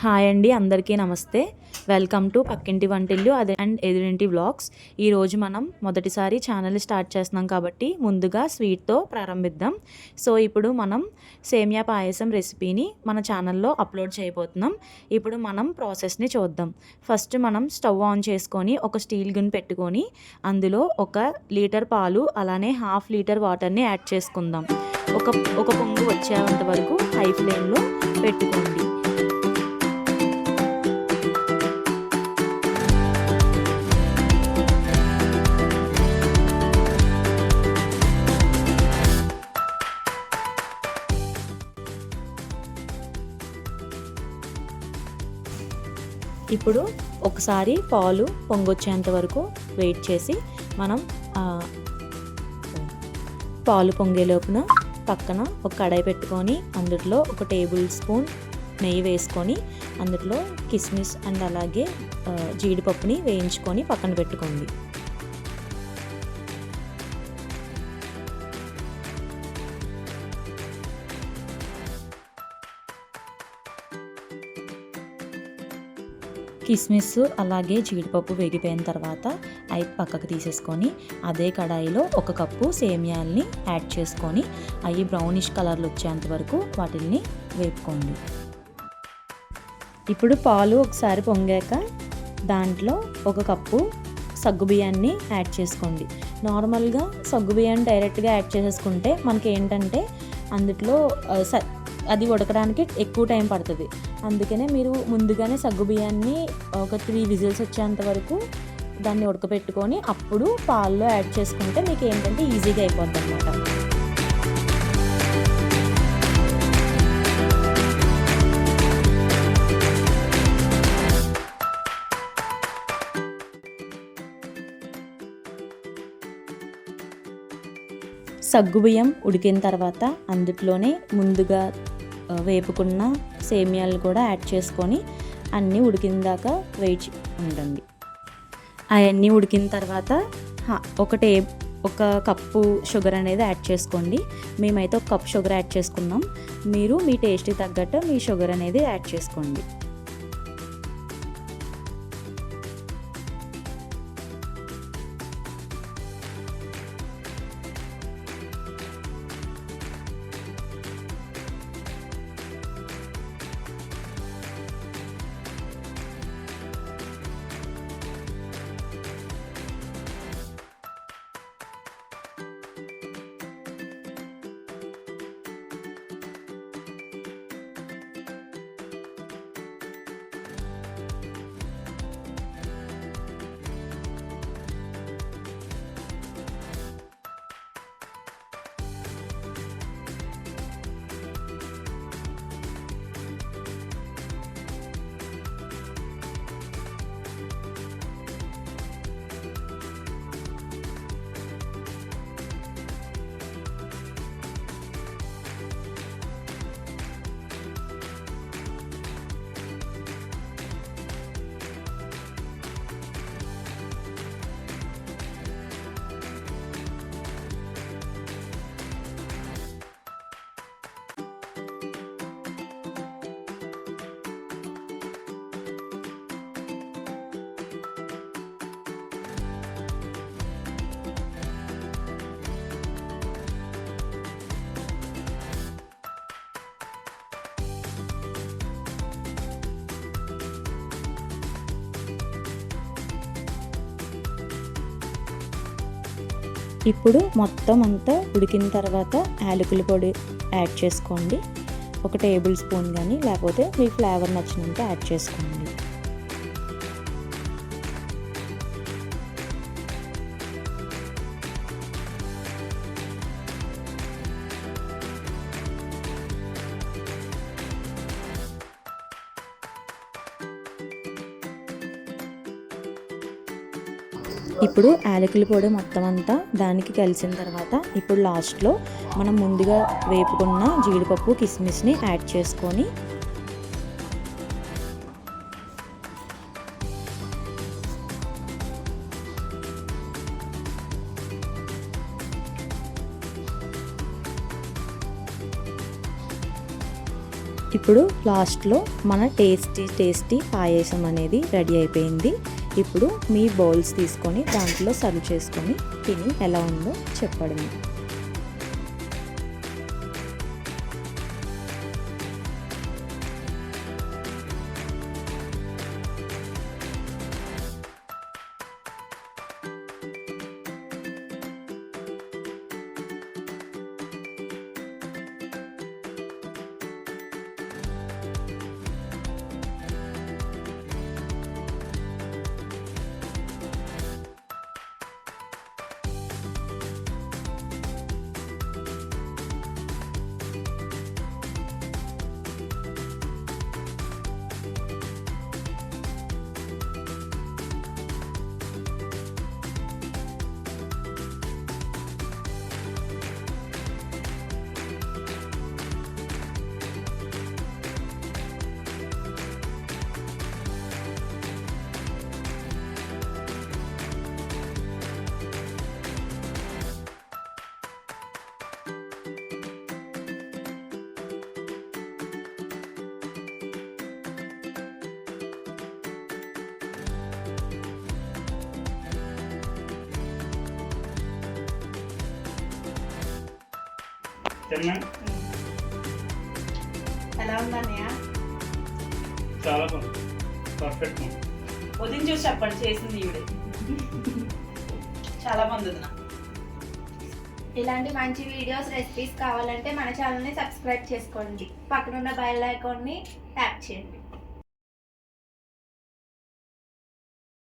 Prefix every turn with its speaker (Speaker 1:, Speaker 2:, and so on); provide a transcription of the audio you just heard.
Speaker 1: Hi అండి, అందరికీ నమస్తే. వెల్కమ్ టు పక్కింటి వంటిల్లు అండ్ ఎదురింటి వ్లాగ్స్. ఈరోజు మనం మొదటిసారి ఛానల్ స్టార్ట్ చేస్తున్నాం కాబట్టి ముందుగా స్వీట్తో ప్రారంభిద్దాం. సో ఇప్పుడు మనం సేమియా పాయసం రెసిపీని మన ఛానల్లో అప్లోడ్ చేయబోతున్నాం. ఇప్పుడు మనం ప్రాసెస్ని చూద్దాం. ఫస్ట్ మనం స్టవ్ ఆన్ చేసుకొని ఒక స్టీల్ గిన్నె పెట్టుకొని అందులో 1 లీటర్ పాలు అలానే 1/2 లీటర్ వాటర్ని యాడ్ చేసుకుందాం. ఒక పొంగు వచ్చేంత వరకు హై ఫ్లేమ్లో పెట్టుకోండి. ఇప్పుడు ఒకసారి పాలు పొంగొచ్చేంత వరకు వెయిట్ చేసి మనం పాలు పొంగే లోపున పక్కన ఒక కడాయి పెట్టుకొని అందులో 1 టేబుల్ స్పూన్ నెయ్యి వేసుకొని అందులో కిస్మిస్ అండ్ అలాగే జీడిపప్పుని వేయించుకొని పక్కన పెట్టుకోండి. కిస్మిస్ అలాగే జీడిపప్పు వేగిపోయిన తర్వాత అవి పక్కకు తీసేసుకొని అదే కడాయిలో 1 కప్పు సేమియాల్ని యాడ్ చేసుకొని అవి బ్రౌనిష్ కలర్లు వచ్చేంత వరకు వాటిని వేపుకోండి. ఇప్పుడు పాలు ఒకసారి పొంగాక దాంట్లో 1 కప్పు సగ్గుబియ్యాన్ని యాడ్ చేసుకోండి. నార్మల్గా సగ్గుబియ్యాన్ని డైరెక్ట్గా యాడ్ చేసేసుకుంటే మనకి ఏంటంటే అందులో అది ఉడకడానికి ఎక్కువ టైం పడుతుంది. అందుకనే మీరు ముందుగానే సగ్గుబియ్యాన్ని ఒక 3 విజిల్స్ వచ్చేంత వరకు దాన్ని ఉడకపెట్టుకొని అప్పుడు పాల్లో యాడ్ చేసుకుంటే మీకు ఏంటంటే ఈజీగా అయిపోద్ది అన్నమాట. సగ్గుబియ్యం ఉడికిన తర్వాత అందులోనే ముందుగా వేపుకున్న సేమియాలు కూడా యాడ్ చేసుకొని అన్నీ ఉడికిన దాకా వెయిట్ ఉండండి. అవన్నీ ఉడికిన తర్వాత ఒక కప్పు షుగర్ అనేది యాడ్ చేసుకోండి. మేమైతే 1 కప్ షుగర్ యాడ్ చేసుకున్నాం. మీరు మీ టేస్ట్కి తగ్గట్టు మీ షుగర్ అనేది యాడ్ చేసుకోండి. ఇప్పుడు మొత్తం అంతా ఉడికిన తర్వాత యాలకుల పొడి యాడ్ చేసుకోండి. 1 టేబుల్ స్పూన్ కానీ లేకపోతే మీ ఫ్లేవర్ నచ్చినంత యాడ్ చేసుకోండి. ఇప్పుడు యాలకుల పొడి మొత్తం అంతా దానికి కలిసిన తర్వాత ఇప్పుడు లాస్ట్లో మనం ముందుగా వేపుకున్న జీడిపప్పు కిస్మిస్ని యాడ్ చేసుకొని ఇప్పుడు లాస్ట్లో మన టేస్టీ పాయసం అనేది రెడీ అయిపోయింది. ఇప్పుడు మీ బౌల్స్ తీసుకొని దాంట్లో సర్వ్ చేసుకొని తిని ఎలా ఉందో చెప్పడమే.
Speaker 2: ఎలా ఉందన్నయ్య?
Speaker 3: చాలా బాగుంది, పర్ఫెక్ట్.
Speaker 2: వదిన చూసి చెప్పండి, చేసింది ఈవిడే. చాలా బాగుంది.
Speaker 4: ఇలాంటి మంచి వీడియోస్, రెసిపీస్ కావాలంటే మన ఛానల్ని సబ్స్క్రైబ్ చేసుకోండి. పక్కనున్న బెల్ ఐకాన్ని ట్యాప్ చేయండి.